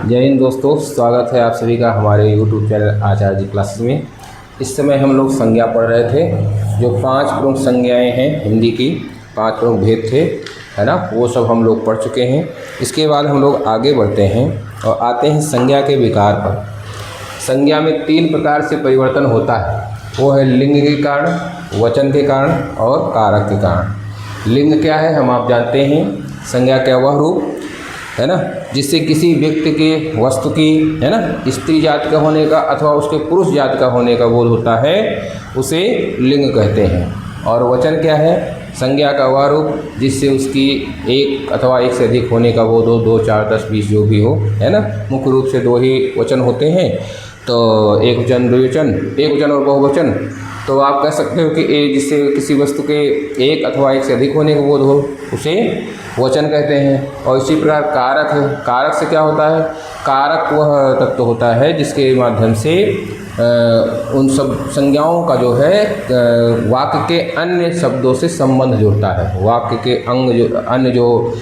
जय हिंद दोस्तों, स्वागत है आप सभी का हमारे YouTube चैनल आचार्य जी क्लासेस में। इस समय हम लोग संज्ञा पढ़ रहे थे। जो 5 प्रमुख संज्ञाएं हैं हिंदी की, 5 प्रमुख भेद थे, है ना, वो सब हम लोग पढ़ चुके हैं। इसके बाद हम लोग आगे बढ़ते हैं और आते हैं संज्ञा के विकार पर। संज्ञा में 3 प्रकार से परिवर्तन होता है, वो है लिंग के कारण, वचन के कारण और कारक के कारण। लिंग क्या है हम आप जानते हैं। संज्ञा क्या वह रूप है ना जिससे किसी व्यक्ति के वस्तु की, है ना, स्त्री जात का होने का अथवा उसके पुरुष जात का होने का बोध होता है, उसे लिंग कहते हैं। और वचन क्या है, संज्ञा का वह रूप जिससे उसकी एक अथवा एक से अधिक होने का बोध हो, 2, 4, 10, 20 जो भी हो, है ना। मुख्य रूप से 2 ही वचन होते हैं, तो एक वचन, द्विवचन, एक वचन और बहुवचन। तो आप कह सकते हो कि जिससे किसी वस्तु के एक अथवा एक से अधिक होने का बोध हो, उसे वचन कहते हैं। और इसी प्रकार कारक है। कारक से क्या होता है, कारक वह तत्व होता है जिसके माध्यम से उन सब संज्ञाओं का जो है वाक्य के अन्य शब्दों से संबंध जुड़ता है। वाक्य के अंग जो अन्य जो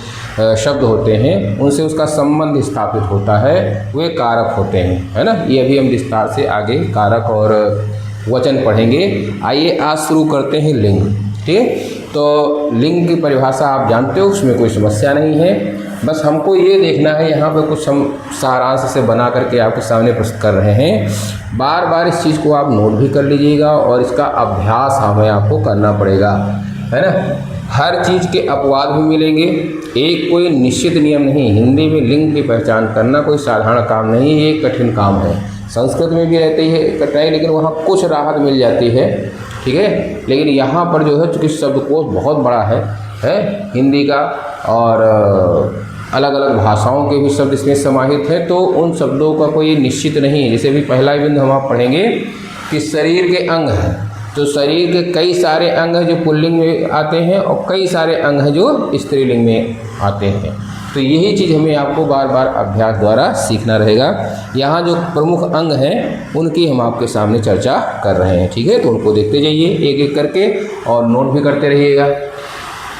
शब्द होते हैं उनसे उसका संबंध स्थापित होता है, वे कारक होते हैं, है ना। ये अभी हम विस्तार से आगे कारक और वचन पढ़ेंगे। आइए आज शुरू करते हैं लिंग। ठीक, तो लिंग की परिभाषा आप जानते हो, उसमें कोई समस्या नहीं है। बस हमको ये देखना है, यहाँ पर कुछ हम सारांश से बना करके आपके सामने प्रस्तुत कर रहे हैं। बार बार इस चीज़ को आप नोट भी कर लीजिएगा और इसका अभ्यास हमें आपको करना पड़ेगा, है ना। हर चीज़ के अपवाद भी मिलेंगे, एक कोई निश्चित नियम नहीं। हिंदी में लिंग की पहचान करना कोई साधारण काम नहीं है, ये कठिन काम है। संस्कृत में भी रहती है कठिनाई, लेकिन वहाँ कुछ राहत मिल जाती है, ठीक है। लेकिन यहाँ पर जो है चूँकि शब्दकोश बहुत बड़ा है हिंदी का, और अलग अलग भाषाओं के भी शब्द इसमें समाहित है, तो उन शब्दों का कोई निश्चित नहीं है। जैसे भी पहला बिंदु हम आप पढ़ेंगे कि शरीर के अंग हैं, तो शरीर के कई सारे अंग हैं जो पुल्लिंग में आते हैं और कई सारे अंग हैं जो स्त्रीलिंग में आते हैं। तो यही चीज़ हमें आपको बार बार अभ्यास द्वारा सीखना रहेगा। यहाँ जो प्रमुख अंग हैं उनकी हम आपके सामने चर्चा कर रहे हैं, ठीक है। तो उनको देखते जाइए एक एक करके और नोट भी करते रहिएगा।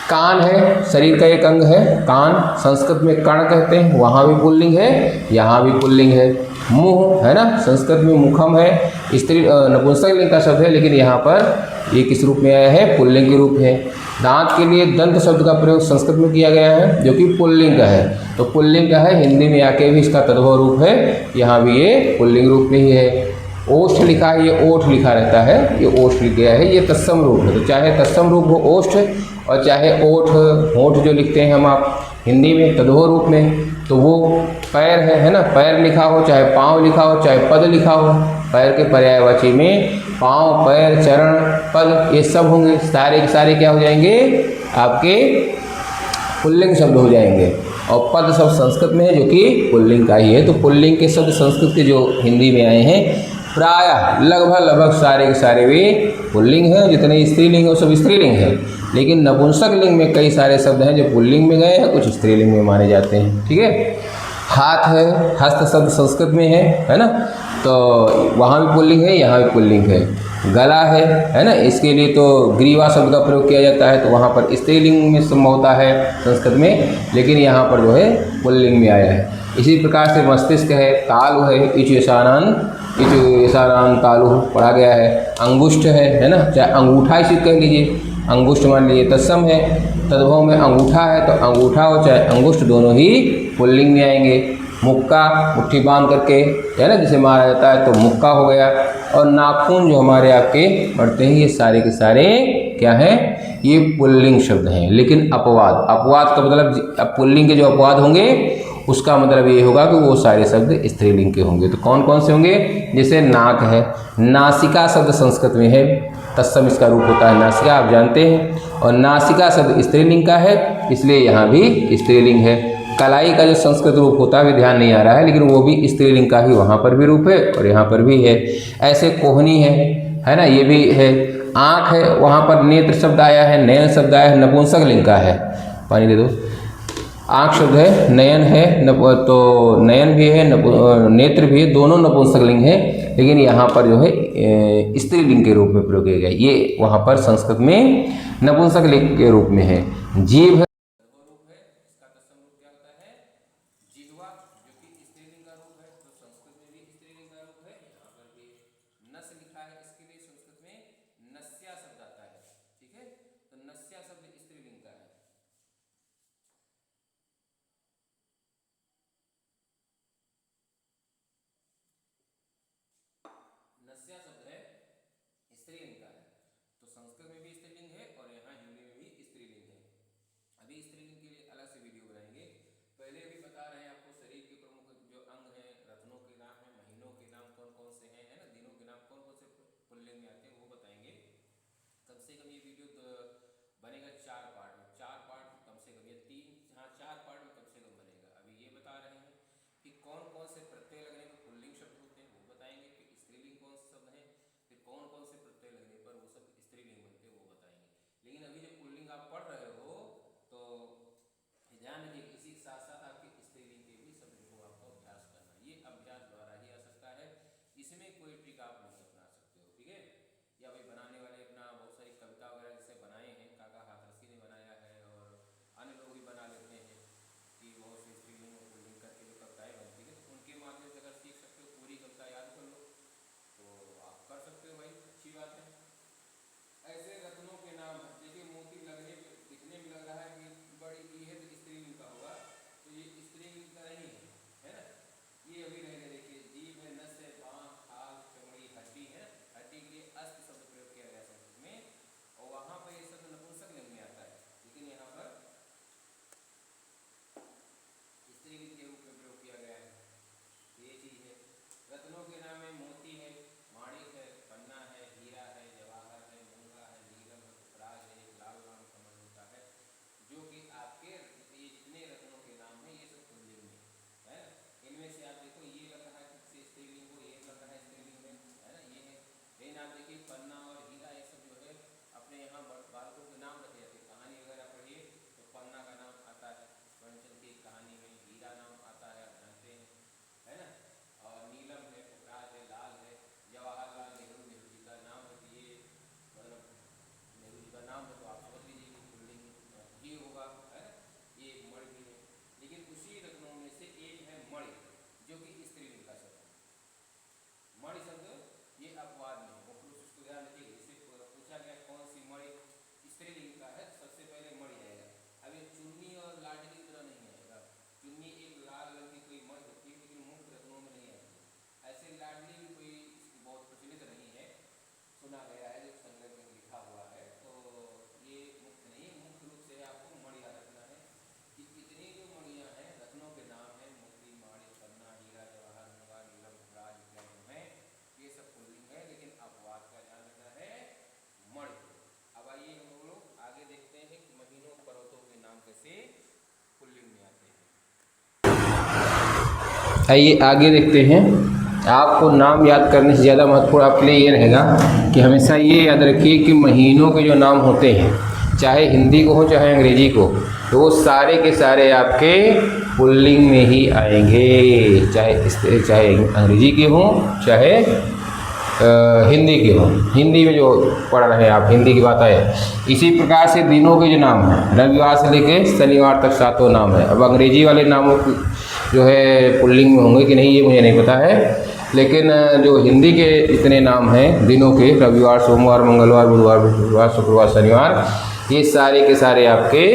कान है, शरीर का एक अंग है कान, संस्कृत में कर्ण कहते हैं, वहाँ भी पुल्लिंग है, यहाँ भी पुल्लिंग है। मुंह है ना, संस्कृत में मुखम है, स्त्री नपुंसकलिंग का शब्द है, लेकिन यहाँ पर ये किस रूप में आया है, पुल्लिंग के रूप है। दांत के लिए दंत शब्द का प्रयोग संस्कृत में किया गया है, जो कि पुल्लिंग का है। तो पुल्लिंग का है, हिंदी में आके भी इसका तद्भव रूप है, यहाँ भी ये पुल्लिंग रूप में ही है। ओष्ठ लिखा है, ये ओठ लिखा रहता है, ये ओष्ठ लिख गया है, ये तत्सम रूप है। तो चाहे तत्सम रूप हो ओष्ठ और चाहे ओठ, होठ जो लिखते हैं हम आप हिंदी में तद्भव रूप में, तो वो पैर है ना, पैर लिखा हो, चाहे पाँव लिखा हो, चाहे पद लिखा हो। पैर के पर्यायवाची में पाँव, पैर, चरण, पद ये सब होंगे, सारे के सारे क्या हो जाएंगे, आपके पुल्लिंग शब्द हो जाएंगे। और पद शब्द संस्कृत में है जो कि पुल्लिंग का ही है। तो पुल्लिंग के शब्द संस्कृत के जो हिंदी में आए हैं प्रायः लगभग सारे के सारे वे पुल्लिंग हैं। जितने स्त्रीलिंग है वो सब स्त्रीलिंग है, लेकिन नपुंसक लिंग में कई सारे शब्द हैं जो पुल्लिंग में गए हैं, कुछ स्त्रीलिंग में माने जाते हैं, ठीक है। हाथ है, हस्त शब्द संस्कृत में है ना, तो वहाँ भी पुल्लिंग है, यहाँ भी पुल्लिंग है। गला है ना, इसके लिए तो ग्रीवा शब्द का प्रयोग किया जाता है, तो वहाँ पर स्त्रीलिंग में संभव होता है संस्कृत में, लेकिन यहाँ पर जो है पुल्लिंग में आया है। इसी प्रकार से मस्तिष्क है, तालु है, इचुयसानान तालु पढ़ा गया है। अंगुष्ठ है ना, चाहे अंगूठा इसे कह लीजिए, अंगुष्ठ मान लीजिए तत्सम है, तद्भव में अंगूठा है, तो अंगूठा हो चाहे अंगुष्ठ दोनों ही पुल्लिंग में आएंगे। मुक्का, मुट्ठी बांध करके है ना जिसे मारा जाता है, तो मुक्का हो गया। और नाखून जो हमारे आपके बढ़ते हैं, ये सारे के सारे क्या हैं, ये पुल्लिंग शब्द हैं। लेकिन अपवाद का मतलब पुल्लिंग के जो अपवाद होंगे उसका मतलब ये होगा कि वो सारे शब्द स्त्रीलिंग के होंगे। तो कौन कौन से होंगे, जैसे नाक है, नासिका शब्द संस्कृत में है, तत्सम इसका रूप होता है नासिका, आप जानते हैं। और नासिका शब्द स्त्रीलिंग का है, इसलिए यहाँ भी स्त्रीलिंग है। कलाई का जो संस्कृत रूप होता है भी ध्यान नहीं आ रहा है, लेकिन वो भी स्त्रीलिंग का ही वहाँ पर भी रूप है और यहाँ पर भी है। ऐसे कोहनी है ना, ये भी है। आँख है, वहाँ पर नेत्र शब्द आया है, नयन शब्द आया है, नपुंसक लिंग का है। पानी दे दो। आँख शब्द है, नयन है, तो नयन भी है, नेत्र भी है, दोनों नपुंसक लिंग है, लेकिन यहाँ पर जो है स्त्रीलिंग के रूप में प्रयोग किया गया। ये वहाँ पर संस्कृत में नपुंसक लिंग के रूप में है। जीभ है, इसका तत्सम रूप क्या होता है, जिह्वा, जो कि स्त्रीलिंग का में भी स्त्रीलिंग है और यहाँ हिंदी में भी स्त्रीलिंग है। अभी स्त्रीलिंग के लिए अलग से वीडियो बनाएंगे। पहले अभी बता रहे हैं आपको शरीर के प्रमुख जो अंग हैं, रत्नों के नाम हैं, महीनों के नाम कौन कौन से हैं, है ना, दिनों के नाम कौन कौन से पुल्लिंग में आते हैं वो बताएंगे। कम से कम ये वीडियो तो बनेगा 4 पार्ट में, 4 पार्ट कम से कम, ये 4 पार्ट में कम से कम बनेगा। अभी ये बता रहे हैं कि कौन कौन से प्रत्यय लगने पर पुल्लिंग शब्द होते हैं वो बताएंगे, कि स्त्रीलिंग कौन से शब्द हैं, फिर कौन कौन से प्रत्यय लगने पर वो सब स्त्रीलिंग बनते हैं वो बताएंगे। लेकिन अभी जब पुल्लिंग आप पढ़ रहे हो तो ध्यान रखिए, इसी के साथ साथ आपके स्त्रीलिंग के भी शब्द को आपको अभ्यास करना, ये अभ्यास द्वारा ही आ सकता है, इसमें कोई ट्रिक आप नहीं अपना सकते हो, ठीक है। या भाई बनाने वाले अपना बहुत सारी कविता वगैरह जैसे बनाए हैं, काका हाथरसी ने बनाया है और अन्य लोग भी बना लेते हैं कि बहुत सी स्त्रीलिंग और पुल्लिंग करके जो कविताएं बनती है, तो उनके माध्यम से अगर सीख सकते हो, पूरी कविता याद कर लो तो आप कर सकते हो भाई, अच्छी बात है। ऐसे रत्नों के नाम, देखिए मोती लगने दिखने में लग रहा है कि बड़ी की है तो स्त्रीलिंग का होगा, तो ये स्त्रीलिंग का नहीं है ना। ये अभी रहने देखिए, जीभ है, नस है, बांह, खाल, चमड़ी, हड्डी है, हड्डी के लिए अस्थि शब्द प्रयोग किया गया संस्कृत में, और वहां पर ये शब्द नपुंसकलिंग में आता है, लेकिन यहाँ पर स्त्रीलिंग के रूप में प्रयोग किया गया है। ये चीज है। रत्नों के नाम में मोती है, माणिक है, पन्ना है, हीरा है, जवाहर है, मूंगा है, नीलम है, पुखराज है, लाल नाम कमल होता है, जो कि आपके ये जितने रत्नों के नाम है ये सब पुल्लिंग में है ना। इनमें से आप देखो ये लग रहा है किसी स्त्रीलिंग को, ये लग रहा है स्त्रीलिंग में, है ना, ये है। लेकिन आप देखिए पन्ना और हीरा ये सब जो है अपने यहाँ बालकों के नाम रखे जाते हैं, कहानी वगैरह पढ़िए तो पन्ना का नाम आता है प्रेमचंद की कहानी में, हीरा नाम आता है, आप जानते हैं, है ना, और नीलम है, पुखराज है, लाल है, जवाहरलाल नेहरू, नेहरू जी का नाम है, ये मतलब नेहरू जी का नाम है तो आप समझ लीजिए कि पुल्लिंग ये होगा, है ना। ये मणि भी है, लेकिन उसी रत्नों में से एक है मणि, जो कि स्त्रीलिंग का शब्द है। मणि शब्द ये अपवाद में है, मुख्य रूप से इसको ध्यान रखिए। इसे पूछा गया कौन सी मणि स्त्रीलिंग का है, सबसे पहले मणि आएगा। अब ये चुन्नी और लाडली की तरह नहीं आएगा। चुन्नी एक लाल रंग की कोई मणि होती है, लेकिन मुख्य रत्नों में नहीं आती। ऐसे लाडली भी कोई बहुत प्रचलित नहीं है, सुना गया है, जो संग्रह में लिखा हुआ है, तो ये मुख्य नहीं, मुख्य रूप से आपको मणि याद रखना है कि इतनी जो मणियाँ हैं, रत्नों के नाम हैं, मोती, माणिक, पन्ना, हीरा, जवाहर, मूंगा, नीलम, पुखराज इत्यादि हैं, ये सब पुल्लिंग है, लेकिन अपवाद का ध्यान रखना है मणि। अब आइए हम लोग आगे देखते हैं कि महीनों पर्वतों के नाम कैसे पुल्लिंग में आते हैं। आइए आगे देखते हैं। आपको नाम याद करने से ज़्यादा महत्वपूर्ण आपके लिए ये रहेगा कि हमेशा ये याद रखिए कि महीनों के जो नाम होते हैं, चाहे हिंदी को हो चाहे अंग्रेजी को, तो वो सारे के सारे आपके पुल्लिंग में ही आएंगे, चाहे अंग्रेजी के हों चाहे हिंदी के हों। हिंदी में जो पढ़ रहे हैं आप, हिंदी की बात है। इसी प्रकार से दिनों के जो नाम हैं, रविवार से लेके शनिवार तक 7 नाम है। अब अंग्रेजी वाले नामों जो है पुल्लिंग में होंगे कि नहीं ये मुझे नहीं पता है, लेकिन जो हिंदी के इतने नाम हैं दिनों के, रविवार, सोमवार, मंगलवार, बुधवार, बृहस्पतिवार, शुक्रवार, शनिवार, ये सारे के सारे आपके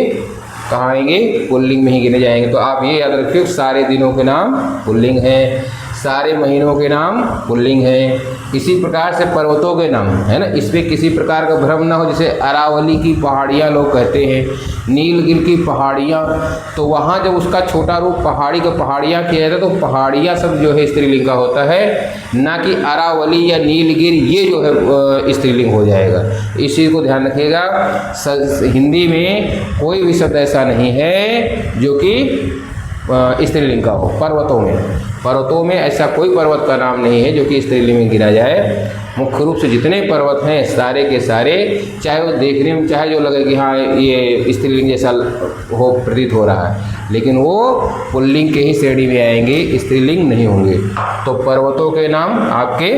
कहाँ आएंगे, पुल्लिंग में ही गिने जाएंगे। तो आप ये याद रखिए सारे दिनों के नाम पुल्लिंग हैं, सारे महीनों के नाम पुल्लिंग हैं। इसी प्रकार से पर्वतों के नाम, है ना, इसमें किसी प्रकार का भ्रम ना हो। जैसे अरावली की पहाड़ियाँ लोग कहते हैं, नीलगिरी की पहाड़ियाँ, तो वहाँ जब उसका छोटा रूप पहाड़ी का पहाड़ियाँ किया जाता है तो पहाड़ियाँ सब जो है स्त्रीलिंग का होता है, ना कि अरावली या नीलगिरी ये जो है स्त्रीलिंग हो जाएगा। इस चीज़ को ध्यान रखिएगा। हिंदी में कोई भी शब्द ऐसा नहीं है जो कि स्त्रीलिंग का हो। पर्वतों में ऐसा कोई पर्वत का नाम नहीं है जो कि स्त्रीलिंग में गिना जाए। मुख्य रूप से जितने पर्वत हैं सारे के सारे, चाहे वो देखने में चाहे जो लगे कि हाँ ये स्त्रीलिंग जैसा हो प्रतीत हो रहा है, लेकिन वो पुल्लिंग के ही श्रेणी में आएंगे, स्त्रीलिंग नहीं होंगे। तो पर्वतों के नाम आपके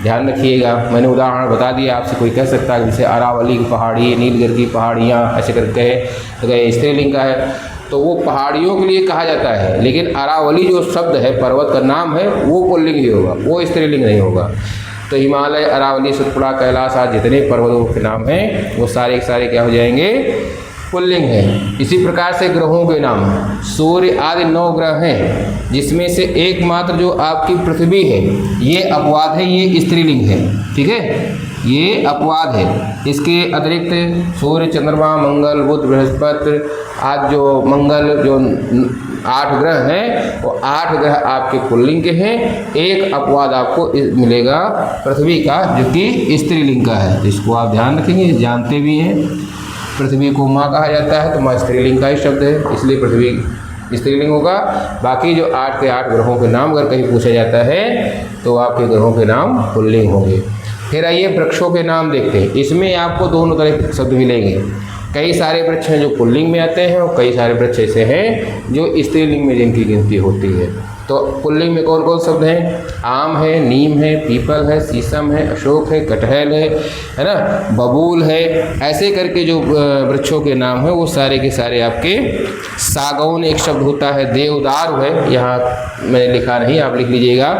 ध्यान रखिएगा। मैंने उदाहरण बता दिया, आपसे कोई कह सकता है जैसे अरावली की पहाड़ी, नीलगिरी की पहाड़ियाँ ऐसे करके तो स्त्रीलिंग का है, तो वो पहाड़ियों के लिए कहा जाता है, लेकिन अरावली जो शब्द है पर्वत का नाम है वो पुल्लिंग ही होगा, वो स्त्रीलिंग नहीं होगा। तो हिमालय, अरावली, सतपुड़ा, कैलाश आदि जितने पर्वतों के नाम हैं वो सारे के सारे क्या हो जाएंगे, पुल्लिंग है। इसी प्रकार से ग्रहों के नाम, सूर्य आदि 9 ग्रह हैं, जिसमें से एकमात्र जो आपकी पृथ्वी है ये अपवाद है, ये स्त्रीलिंग है, ठीक है। ये अपवाद है। इसके अतिरिक्त सूर्य, चंद्रमा, मंगल, बुध, बृहस्पति आज जो मंगल जो 8 ग्रह हैं वो 8 ग्रह आपके पुल्लिंग के हैं। एक अपवाद आपको मिलेगा पृथ्वी का, जो कि स्त्रीलिंग का है। इसको आप ध्यान रखेंगे, जानते भी हैं। पृथ्वी को माँ कहा जाता है तो माँ स्त्रीलिंग का ही शब्द है, इसलिए पृथ्वी स्त्रीलिंग होगा। बाकी जो 8 के 8 ग्रहों के नाम अगर कहीं पूछा जाता है तो आपके ग्रहों के नाम पुल्लिंग होंगे। फिर आइए वृक्षों के नाम देखते हैं। इसमें आपको दोनों तरह के शब्द मिलेंगे। कई सारे वृक्ष हैं जो पुल्लिंग में आते हैं और कई सारे वृक्ष ऐसे हैं जो स्त्रीलिंग में जिनकी गिनती होती है। तो पुल्लिंग में कौन कौन शब्द हैं? आम है, नीम है, पीपल है, शीशम है, अशोक है, कटहल है ना, बबूल है। ऐसे करके जो वृक्षों के नाम हैं वो सारे के सारे आपके। सागौन एक शब्द होता है, देवदारू है, यहाँ मैंने लिखा नहीं, आप लिख लीजिएगा।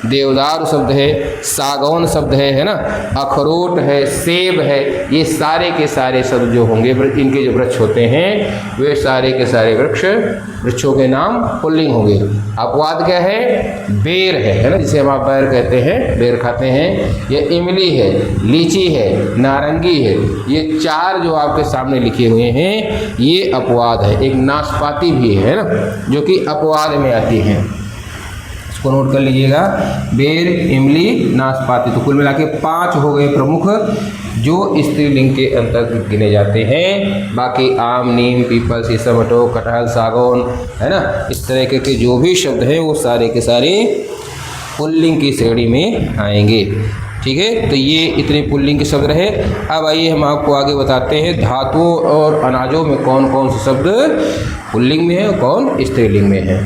देवदारू शब्द है, सागौन शब्द है ना, अखरोट है, सेब है। ये सारे के सारे शब्द जो होंगे, इनके जो वृक्ष होते हैं वे सारे के सारे वृक्षों के नाम पुल्लिंग होंगे। अपवाद क्या है? बेर है ना, जिसे हम बैर कहते हैं, बेर खाते हैं। ये इमली है, लीची है, नारंगी है। ये 4 जो आपके सामने लिखे हुए हैं ये अपवाद है। एक नाशपाती भी है ना, जो कि अपवाद में आती है। इसको नोट कर लीजिएगा, बेर, इमली, नाशपाती। तो कुल मिला के 5 हो गए प्रमुख जो स्त्रीलिंग के अंतर्गत गिने जाते हैं। बाकी आम, नीम, पीपल, शीशम, अशोक, कटहल, सागौन है ना, इस तरह के जो भी शब्द हैं वो सारे के सारे पुल्लिंग की श्रेणी में आएंगे। ठीक है, तो ये इतने पुल्लिंग के शब्द रहे। अब आइए हम आपको आगे बताते हैं धातुओं और अनाजों में कौन कौन से शब्द पुल्लिंग में है और कौन स्त्रीलिंग में है।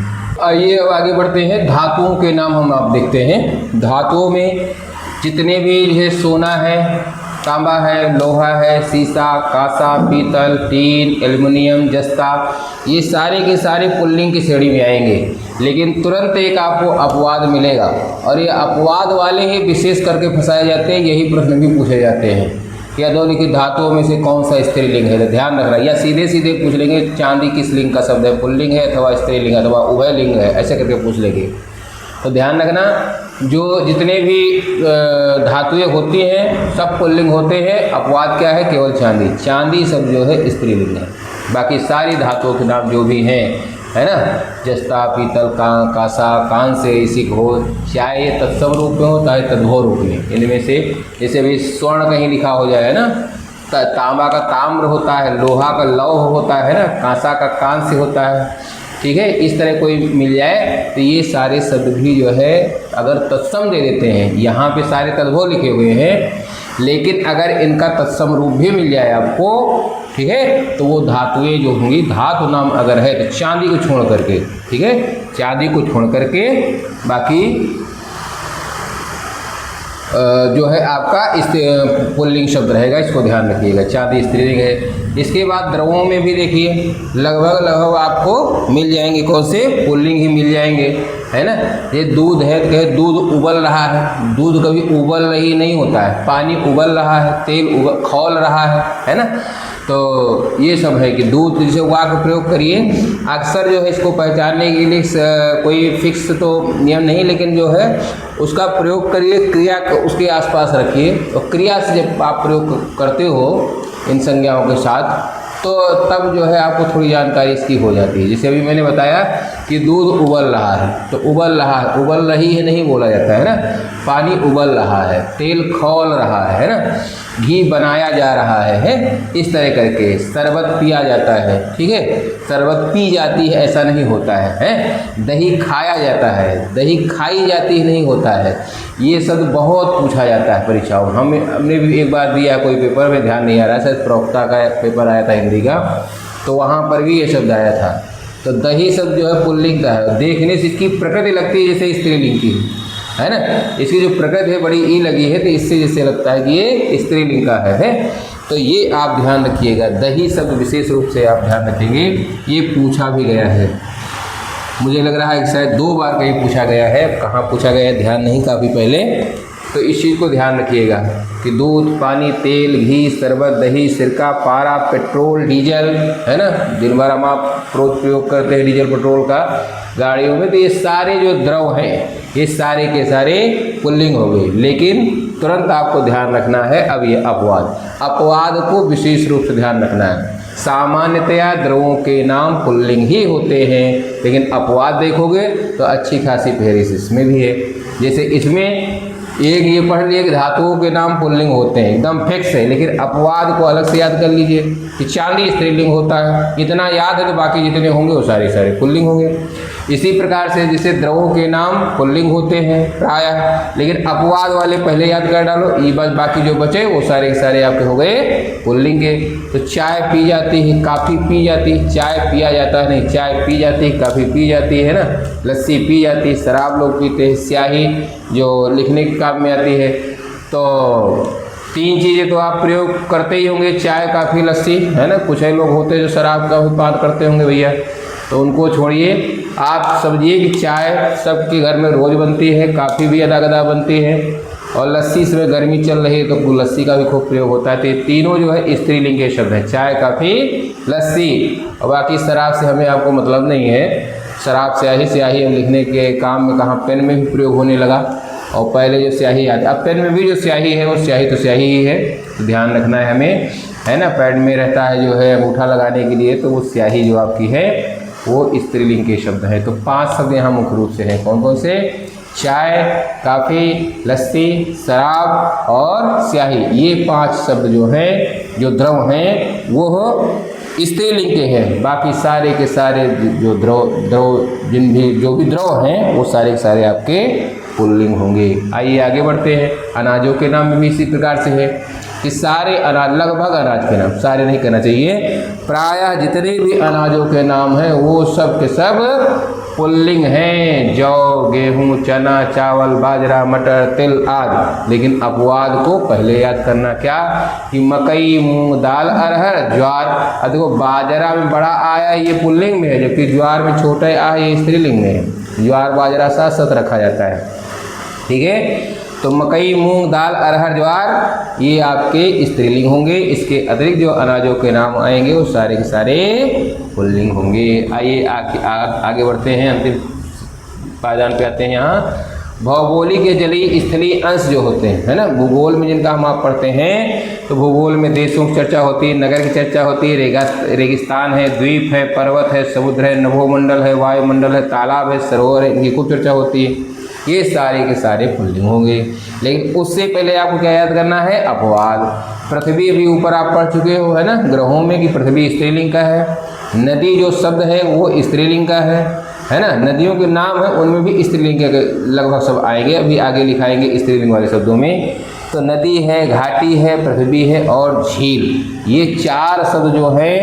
आइए अब आगे बढ़ते हैं। धातुओं के नाम हम आप देखते हैं। धातुओं में जितने भी जो है सोना है, तांबा है, लोहा है, सीसा, कांसा, पीतल, टीन, एल्युमिनियम, जस्ता, ये सारे के सारे पुल्लिंग की श्रेणी में आएंगे। लेकिन तुरंत एक आपको अपवाद मिलेगा और ये अपवाद वाले ही विशेष करके फंसाए जाते हैं। यही प्रश्न भी पूछे जाते हैं कि अधोलिखित धातुओं में से कौन सा स्त्रीलिंग है, तो ध्यान रखना। या सीधे सीधे पूछ लेंगे चांदी किस लिंग का शब्द है, पुल्लिंग है अथवा स्त्रीलिंग अथवा उभयलिंग है, ऐसे करके पूछ लेंगे। तो ध्यान रखना, जो जितने भी धातुएं होती हैं सब पुल्लिंग होते हैं। अपवाद क्या है? केवल चांदी। चांदी सब जो है स्त्रीलिंग है। बाकी सारी धातुओं के नाम जो भी हैं है ना, जस्ता, पीतल, कांसा, कांस्य, इसी घोष, चाहे तत्सम रूप में हो चाहे तद्भव रूप में, इनमें से जैसे भी स्वर्ण कहीं लिखा हो जाए ना, तांबा का ताम्र होता है, लोहा का लौह होता है ना, कांसा का कांस्य होता है। ठीक है, इस तरह कोई मिल जाए तो ये सारे शब्द भी जो है अगर तत्सम दे देते हैं, यहाँ पे सारे तद्भव लिखे हुए हैं, लेकिन अगर इनका तत्सम रूप भी मिल जाए आपको, ठीक है, तो वो धातुएं जो होंगी, धातु नाम अगर है तो चांदी को छोड़ करके, ठीक है, चांदी को छोड़ करके बाकी जो है आपका इस पुल्लिंग शब्द रहेगा। इसको ध्यान रखिएगा, चांदी स्त्रीलिंग है। इसके बाद द्रवों में भी देखिए लगभग आपको मिल जाएंगे, कौन से? पुल्लिंग ही मिल जाएंगे, है ना। ये दूध है तो कहे दूध उबल रहा है, दूध कभी उबल रही नहीं होता है। पानी उबल रहा है, तेल खौल रहा है ना। तो ये सब है कि दूध जैसे वा का प्रयोग करिए। अक्सर जो है इसको पहचानने के लिए कोई फिक्स तो नियम नहीं, लेकिन जो है उसका प्रयोग करिए, क्रिया उसके आसपास रखिए और क्रिया से जब आप प्रयोग करते हो इन संज्ञाओं के साथ तो तब जो है आपको थोड़ी जानकारी इसकी हो जाती है। जैसे अभी मैंने बताया कि दूध उबल रहा है, तो उबल रहा है, उबल रही है नहीं बोला जाता है ना, पानी उबल रहा है, तेल खौल रहा है ना, घी बनाया जा रहा है इस तरह करके। शरबत पिया जाता है, ठीक है, शरबत पी जाती है ऐसा नहीं होता है। दही खाया जाता है, दही खाई जाती है नहीं होता है। ये शब्द बहुत पूछा जाता है परीक्षाओं में। हमने भी एक बार दिया कोई पेपर में, ध्यान नहीं आ रहा, शायद प्रवक्ता का पेपर आया था हिंदी का, तो वहाँ पर भी ये शब्द आया था। तो दही शब्द जो है पुल्लिंग का है। देखने से इसकी प्रकृति लगती है जैसे स्त्रीलिंग की, है ना। इसकी जो प्रकृति है बड़ी ई लगी है, तो इससे जैसे लगता है कि ये स्त्रीलिंग का है। तो ये आप ध्यान रखिएगा, दही शब्द विशेष रूप से आप ध्यान रखेंगे। ये पूछा भी गया है, मुझे लग रहा है कि शायद 2 बार कहीं पूछा गया है। कहाँ पूछा गया है ध्यान नहीं, काफ़ी पहले तो इस चीज़ को ध्यान रखिएगा कि दूध, पानी, तेल, घी, शरबत, दही, सिरका, पारा, पेट्रोल, डीजल, है ना, दिन भर हम आप रोज प्रयोग करते हैं डीजल पेट्रोल का गाड़ियों में, तो ये सारे जो द्रव हैं ये सारे के सारे पुल्लिंग हो गए। लेकिन तुरंत आपको ध्यान रखना है अब ये अपवाद को विशेष रूप से ध्यान रखना है। सामान्यतया द्रवों के नाम पुल्लिंग ही होते हैं, लेकिन अपवाद देखोगे तो अच्छी खासी फेरिस इसमें भी है। जैसे इसमें एक ये पढ़ लिए कि धातुओं के नाम पुल्लिंग होते हैं, एकदम फिक्स है, लेकिन अपवाद को अलग से याद कर लीजिए कि चांदी स्त्रीलिंग होता है, इतना याद है तो बाकी जितने होंगे वो सारे सारे पुल्लिंग होंगे। इसी प्रकार से जैसे द्रवों के नाम पुल्लिंग होते हैं प्रायः, लेकिन अपवाद वाले पहले याद कर डालो, ये बस बाकी जो बचे वो सारे के सारे आपके हो गए पुल्लिंग के। तो चाय पी जाती है, काफ़ी पी जाती है, चाय पिया जाता है नहीं, चाय पी जाती है, काफ़ी पी जाती है ना, लस्सी पी जाती है, शराब लोग पीते हैं, स्याही जो लिखने के काम में आती है। तो 3 चीज़ें तो आप प्रयोग करते ही होंगे, चाय, काफ़ी, लस्सी, है ना। कुछ लोग होते हैं जो शराब का उत्पाद करते होंगे भैया, तो उनको छोड़िए। आप समझिए कि चाय सबके घर में रोज़ बनती है, काफ़ी भी अदा गदा बनती है, और लस्सी इसमें गर्मी चल रही है तो लस्सी का भी खूब प्रयोग होता है। तो ये तीनों जो है स्त्रीलिंग के शब्द हैं, चाय, काफ़ी, लस्सी। और बाकी शराब से हमें आपको मतलब नहीं है, शराब स्याही हम लिखने के काम में कहाँ, पेन में भी प्रयोग होने लगा, और पहले जो स्याही आती, अब पेन में भी जो स्याही है वो स्याही तो स्याही ही है, तो ध्यान रखना है हमें, है ना। पैड में रहता है जो है अंगूठा लगाने के लिए, तो वो स्याही जो आपकी है वो स्त्रीलिंग के शब्द हैं। तो 5 शब्द यहाँ मुख्य रूप से हैं, कौन कौन से? चाय, काफ़ी, लस्सी, शराब और स्याही। ये 5 शब्द जो हैं, जो द्रव हैं, वो स्त्रीलिंग के हैं। बाकी सारे के सारे जो द्रव जो भी द्रव हैं वो सारे के सारे आपके पुल्लिंग होंगे। आइए आगे बढ़ते हैं। अनाजों के नाम में भी इसी प्रकार से है कि सारे अनाज, लगभग अनाज के नाम, सारे नहीं कहना चाहिए, प्रायः जितने भी अनाजों के नाम हैं वो सब के सब पुल्लिंग हैं। जौ, गेहूँ, चना, चावल, बाजरा, मटर, तिल आदि। लेकिन अपवाद को पहले याद करना, क्या कि मकई, मूंग, दाल, अरहर, ज्वार। अब देखो बाजरा में बड़ा आया ये पुल्लिंग में है, जबकि ज्वार में छोटा आया ये स्त्रीलिंग में है। ज्वार बाजरा साथ साथ रखा जाता है, ठीक है। तो मकई, मूंग, दाल, अरहर, ज्वार ये आपके स्त्रीलिंग होंगे। इसके अतिरिक्त जो अनाजों के नाम आएंगे वो सारे के सारे पुल्लिंग होंगे। आइए आगे बढ़ते हैं, अंतिम पायदान पे आते हैं। यहाँ भौगोलिक के जलीय स्थलीय अंश जो होते हैं, है ना, भूगोल में जिनका हम आप पढ़ते हैं, तो भूगोल में देशों की चर्चा होती है, नगर की चर्चा होती है, रेगिस्तान है, द्वीप है, पर्वत है, समुद्र है, नभोमंडल है, वायुमंडल है, तालाब है, सरोवर है, इनकी खूब चर्चा होती है। ये सारे के सारे पुल्लिंग होंगे। लेकिन उससे पहले आपको क्या याद करना है? अपवाद। पृथ्वी अभी ऊपर आप पढ़ चुके हो, है ना, ग्रहों में कि पृथ्वी स्त्रीलिंग का है। नदी जो शब्द है वो स्त्रीलिंग का है ना। नदियों के नाम है उनमें भी स्त्रीलिंग के लगभग सब आएंगे, अभी आगे लिखाएंगे स्त्रीलिंग वाले शब्दों में। तो नदी है, घाटी है, पृथ्वी है और झील, ये 4 शब्द जो है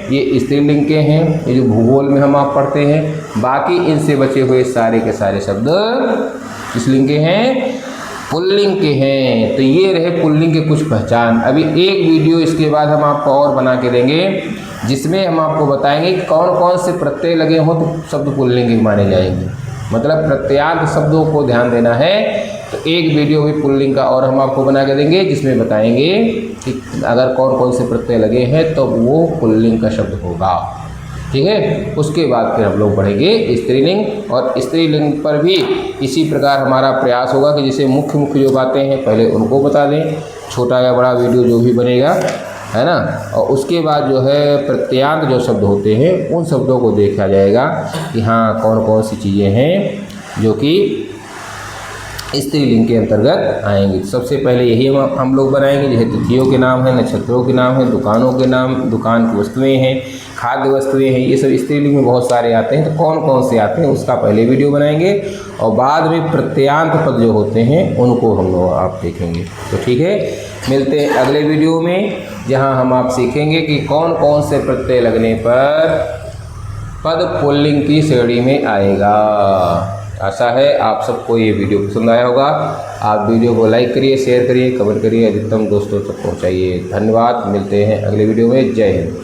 ये स्त्रीलिंग के हैं, ये जो भूगोल में हम आप पढ़ते हैं। बाकी इनसे बचे हुए सारे के सारे शब्द किस लिंग के हैं? पुल्लिंग के हैं। तो ये रहे पुल्लिंग के कुछ पहचान। अभी एक वीडियो इसके बाद हम आपको और बना के देंगे, जिसमें हम आपको बताएंगे कौन कौन से प्रत्यय लगे हों तो शब्द पुल्लिंग ही माने जाएंगे। मतलब प्रत्यांत शब्दों को ध्यान देना है। तो एक वीडियो भी पुल्लिंग का और हम आपको बना के देंगे, जिसमें बताएंगे कि अगर कौन कौन से प्रत्यय लगे हैं तो वो पुल्लिंग का शब्द होगा, ठीक है। उसके बाद फिर हम लोग बढ़ेंगे स्त्रीलिंग, और स्त्रीलिंग पर भी इसी प्रकार हमारा प्रयास होगा कि जैसे मुख्य जो बातें हैं पहले उनको बता दें, छोटा या बड़ा वीडियो जो भी बनेगा, है ना। और उसके बाद जो है प्रत्यांत जो शब्द होते हैं उन शब्दों को देखा जाएगा कि हाँ कौन कौन सी चीज़ें हैं जो कि स्त्रीलिंग के अंतर्गत आएंगी। सबसे पहले यही हम लोग बनाएंगे, जैसे तिथियों के नाम हैं, नक्षत्रों के नाम हैं, दुकानों के नाम, दुकान की वस्तुएं हैं, खाद्य वस्तुएं हैं, ये सब स्त्रीलिंग में बहुत सारे आते हैं। तो कौन कौन से आते हैं उसका पहले वीडियो बनाएंगे, और बाद में प्रत्यांत पद जो होते हैं उनको हम लोग आप देखेंगे। तो ठीक है, मिलते हैं अगले वीडियो में, जहाँ हम आप सीखेंगे कि कौन कौन से प्रत्यय लगने पर पद पुल्लिंग की श्रेणी में आएगा। आशा है आप सबको ये वीडियो पसंद आया होगा। आप वीडियो को लाइक करिए, शेयर करिए, कमेंट करिए, अधिकतम दोस्तों तक पहुंचाइए। धन्यवाद, मिलते हैं अगले वीडियो में। जय हिंद।